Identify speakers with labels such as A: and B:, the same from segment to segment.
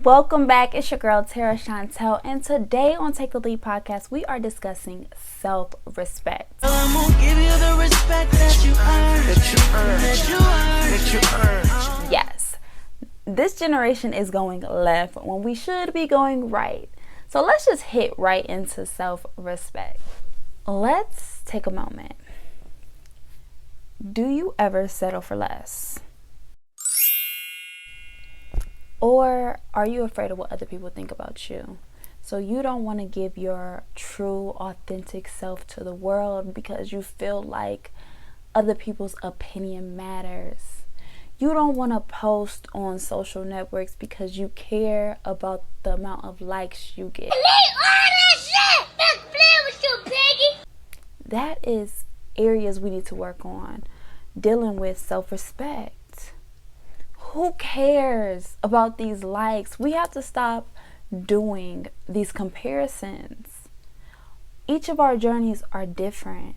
A: Welcome back. It's your girl Tera Chantelle, and today on Take the Lead podcast, we are discussing self-respect.
B: I'm gonna give you the respect that you earn.
A: Yes, this generation is going left when we should be going right. So let's just hit right into self-respect. Let's take a moment. Do you ever settle for less? Or are you afraid of what other people think about you? So you don't want to give your true, authentic self to the world because you feel like other people's opinion matters. You don't want to post on social networks because you care about the amount of likes you get. That is areas we need to work on. Dealing with self-respect. Who cares about these likes? We have to stop doing these comparisons. Each of our journeys are different,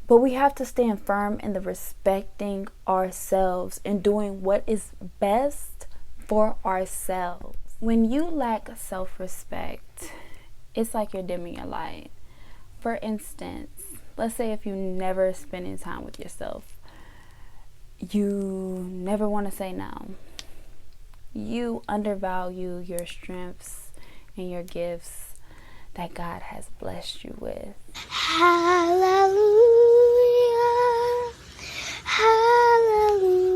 A: but we have to stand firm in the respecting ourselves and doing what is best for ourselves. When you lack self-respect, it's like you're dimming your light. For instance, let's say if you never spending time with yourself, you never want to say no. You undervalue your strengths and your gifts that God has blessed you with.
C: Hallelujah, hallelujah.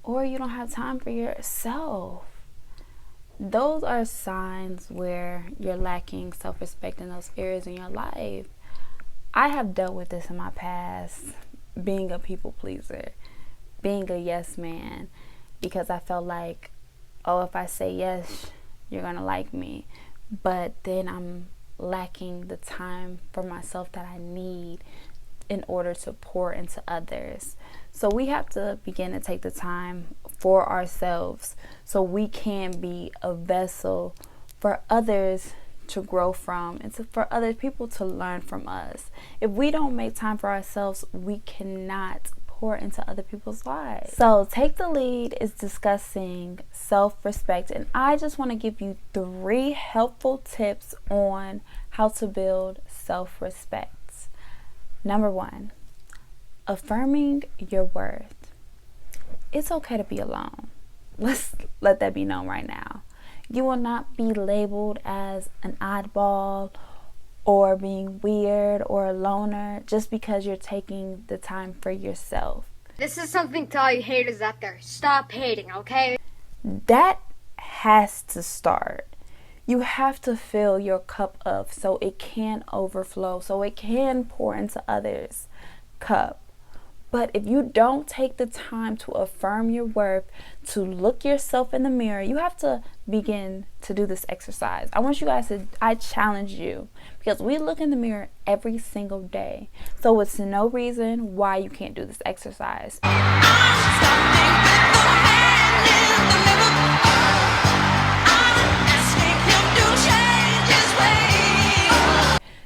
A: Or you don't have time for yourself. Those are signs where you're lacking self-respect in those areas in your life. I have dealt with this in my past, being a people pleaser, being a yes man, because I felt like, oh, if I say yes, you're going to like me. But then I'm lacking the time for myself that I need in order to pour into others. So we have to begin to take the time for ourselves so we can be a vessel for others to grow from and for other people to learn from us. If we don't make time for ourselves, we cannot pour into other people's lives. So Take the Lead is discussing self-respect, and I just want to give you 3 helpful tips on how to build self-respect. Number 1, affirming your worth. It's okay to be alone. Let's let that be known right now. You will not be labeled as an oddball or being weird or a loner just because you're taking the time for yourself.
D: This is something to all you haters out there. Stop hating, okay?
A: That has to start. You have to fill your cup up so it can overflow, so it can pour into others' cup. But if you don't take the time to affirm your worth, to look yourself in the mirror, you have to begin to do this exercise. I challenge you, because we look in the mirror every single day. So it's no reason why you can't do this exercise.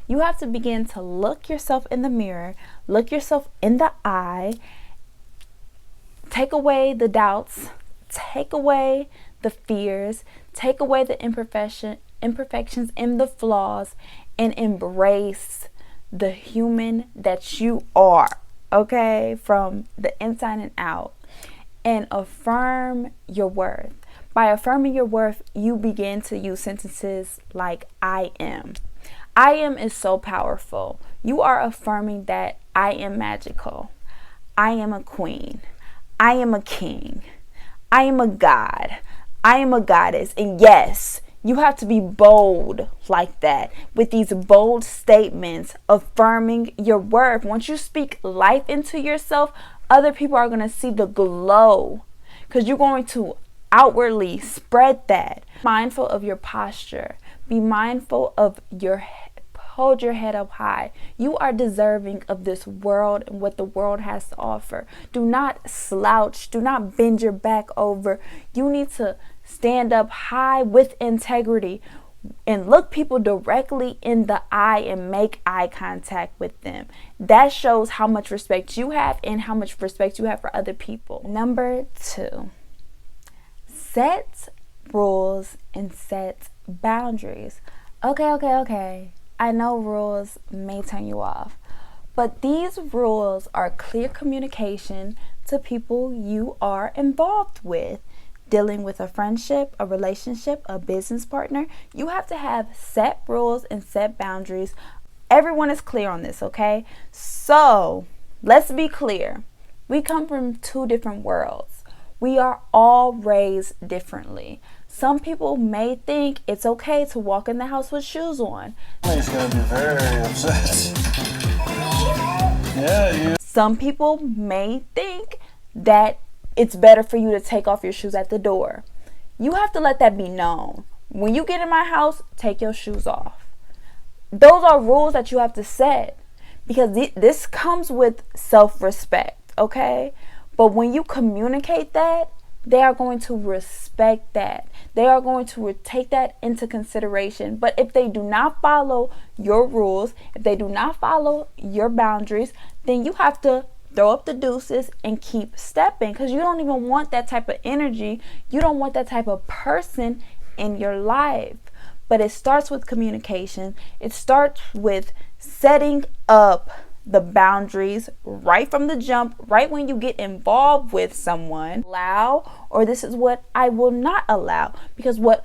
A: You have to begin to look yourself in the mirror, look yourself in the eye, take away the doubts, take away the fears, take away the imperfections and the flaws, and embrace the human that you are, okay, from the inside and out, and affirm your worth. By affirming your worth, you begin to use sentences like I am. I am is so powerful. You are affirming that I am magical. I am a queen. I am a king. I am a god. I am a goddess. And yes, you have to be bold like that, with these bold statements affirming your worth. Once you speak life into yourself, other people are going to see the glow, because you're going to outwardly spread that. Mindful of your posture. Be mindful of your head. Hold your head up high. You are deserving of this world and what the world has to offer. Do not slouch. Do not bend your back over. You need to stand up high with integrity. and look people directly in the eye and make eye contact with them. That shows how much respect you have and how much respect you have for other people. Number 2, set rules and set boundaries. Okay. I know rules may turn you off, but these rules are clear communication to people you are involved with. Dealing with a friendship, a relationship, a business partner, you have to have set rules and set boundaries. Everyone is clear on this, okay? So let's be clear. We come from 2 different worlds. We are all raised differently. Some people may think it's okay to walk in the house with shoes on.
E: He's gonna be very upset. Yeah,
A: Some people may think that it's better for you to take off your shoes at the door. You have to let that be known. When you get in my house, take your shoes off. Those are rules that you have to set, because this comes with self-respect, okay? But when you communicate that, they are going to respect that. They are going to take that into consideration. But if they do not follow your rules, if they do not follow your boundaries, then you have to throw up the deuces and keep stepping, because you don't even want that type of energy. You don't want that type of person in your life. But it starts with communication. It starts with setting up the boundaries right from the jump, right when you get involved with someone. Allow, or this is what I will not allow, because what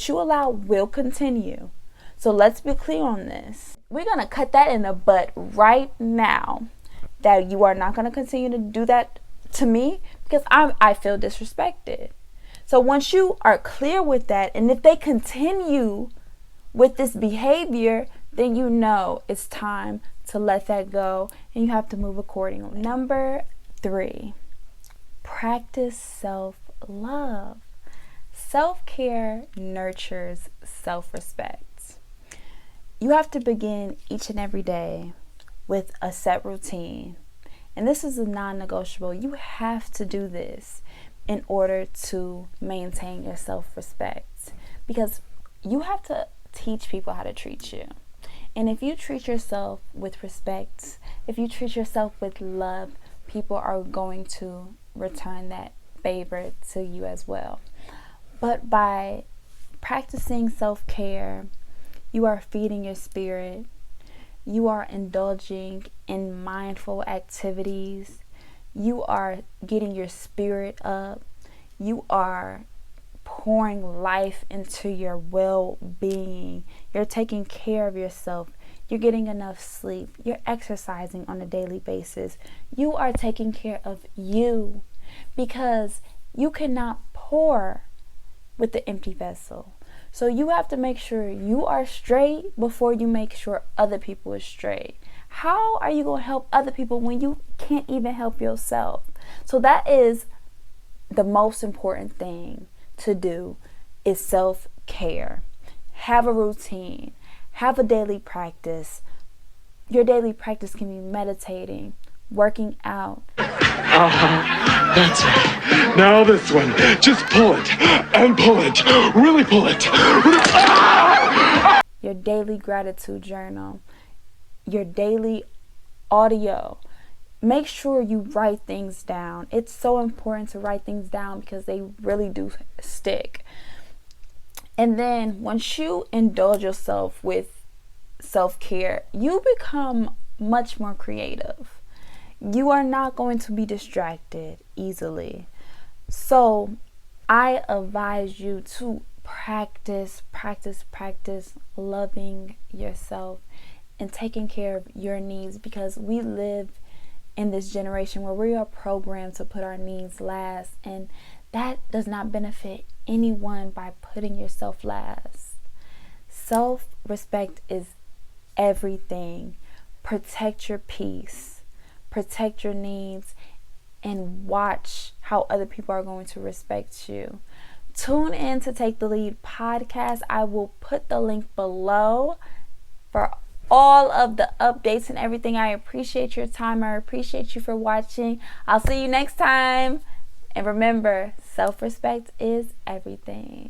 A: you allow will continue. So let's be clear on this. We're going to cut that in the butt right now, that you are not going to continue to do that to me, because I feel disrespected. So once you are clear with that, and if they continue with this behavior, then you know it's time to let that go, and you have to move accordingly. Number 3, practice self-love. Self-care nurtures self-respect. You have to begin each and every day with a set routine. And this is a non-negotiable. You have to do this in order to maintain your self-respect, because you have to teach people how to treat you. And if you treat yourself with respect, if you treat yourself with love, people are going to return that favor to you as well. But by practicing self-care, you are feeding your spirit. You are indulging in mindful activities. You are getting your spirit up. You are pouring life into your well-being. You're taking care of yourself. You're getting enough sleep. You're exercising on a daily basis. You are taking care of you, because you cannot pour with the empty vessel. So you have to make sure you are straight before you make sure other people are straight. How are you going to help other people when you can't even help yourself? So that is the most important thing to do, is self-care. Have a routine. Have a daily practice. Your daily practice can be meditating, working out.
F: That's it. Now this one. Just pull it. And pull it. Really pull it.
A: Your daily gratitude journal. Your daily audio. Make sure you write things down. It's so important to write things down, because they really do stick. And then once you indulge yourself with self-care, you become much more creative. You are not going to be distracted easily. So I advise you to practice loving yourself and taking care of your needs, because we live in this generation where we are programmed to put our needs last, and that does not benefit anyone by putting yourself last. Self-respect is everything. Protect your peace, protect your needs, and watch how other people are going to respect you. Tune in to Take the Lead podcast. I will put the link below for all of the updates and everything. I appreciate your time. I appreciate you for watching. I'll see you next time. And remember, self-respect is everything.